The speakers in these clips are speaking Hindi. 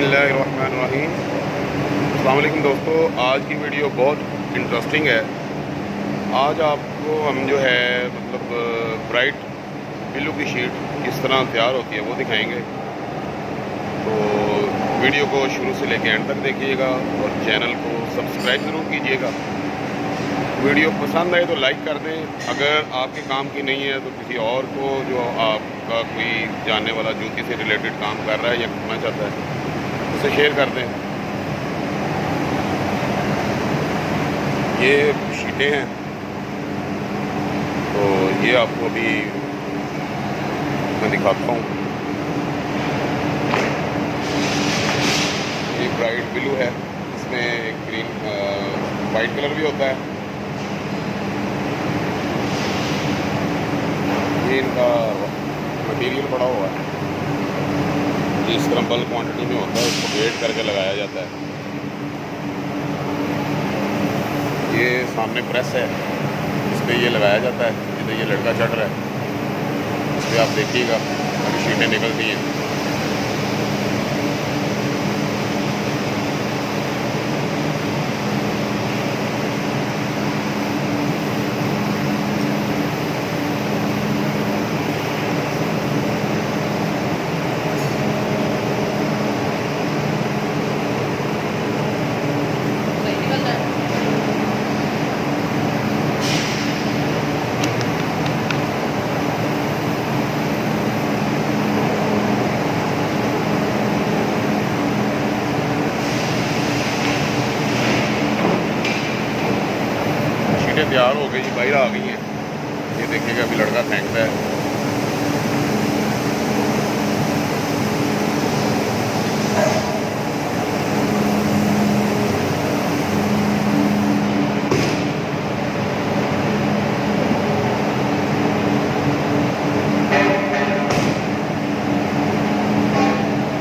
बिस्मिल्लाहिर्रहमानिर्रहीम। अस्सलाम वालेकुम दोस्तों, आज की वीडियो बहुत इंटरेस्टिंग है। आज आपको हम जो है ब्राइट ब्लू की शीट किस तरह तैयार होती है वो दिखाएंगे। तो वीडियो को शुरू से लेकर एंड तक देखिएगा और चैनल को सब्सक्राइब ज़रूर कीजिएगा। वीडियो पसंद आए तो लाइक कर दें। अगर आपके काम की नहीं है तो किसी और को, जो आपका कोई जानने वाला जूती से रिलेटेड काम कर रहा है या करना चाहता है, उसे शेयर कर दें। ये शीटें हैं, तो ये आपको अभी मैं दिखाता हूँ। ये ब्राइट ब्लू है, इसमें ग्रीन वाइट कलर भी होता है। ये इनका मटेरियल पड़ा हुआ है, ये इस तरह बल्क क्वांटिटी में होता है, इसको वेट करके लगाया जाता है। ये सामने प्रेस है, इस पर ये लगाया जाता है। जिधर ये लड़का चढ़ रहा है इस पर आप देखिएगा अभी शीटें निकलती हैं। तैयार हो गई, बाहर आ गई हैं। ये देखिएगा अभी लड़का फेंकता है।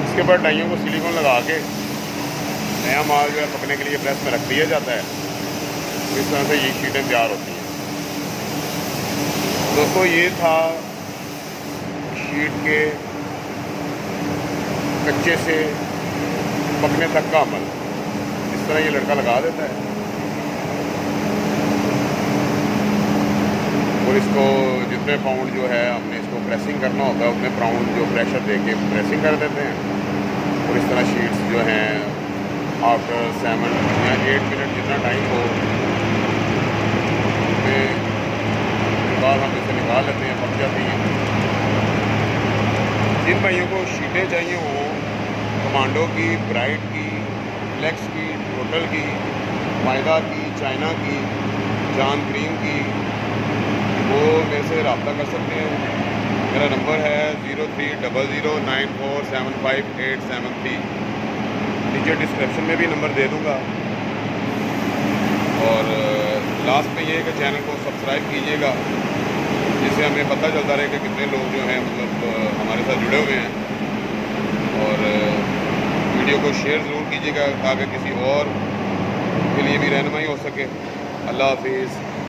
इसके बाद डाइयों को सिलिकॉन लगा के नया माल जो है पकने के लिए प्रेस में रख दिया जाता है। इस तरह से ये शीटें तैयार होती हैं। दोस्तों, ये था शीट के कच्चे से पकने तक का अमल। इस तरह ये लड़का लगा देता है और इसको जितने पाउंड जो है हमने इसको प्रेसिंग करना होता है उतने पाउंड जो प्रेशर दे के प्रेसिंग कर देते हैं। और इस तरह शीट्स जो हैं आफ्टर 7 या 8 मिनट जितना टाइम हो बाद हम इसे निकाल लेते हैं, पक जाती हैं। जिन भाइयों को शीटें चाहिए हों कमांडो की, ब्राइट की, फ्लेक्स की, टोटल की, मायदा की, चाइना की, जान क्रीम की, वो मेरे से रब्ता कर सकते हैं। मेरा नंबर है 030094757873। नीचे डिस्क्रिप्शन में भी नंबर दे दूँगा। और लास्ट में ये है कि चैनल को सब्सक्राइब कीजिएगा, जिससे हमें पता चलता रहे कि कितने लोग जो हैं हमारे साथ जुड़े हुए हैं। और वीडियो को शेयर ज़रूर कीजिएगा ताकि किसी और के लिए भी रहनुमाई हो सके। अल्लाह हाफिज़।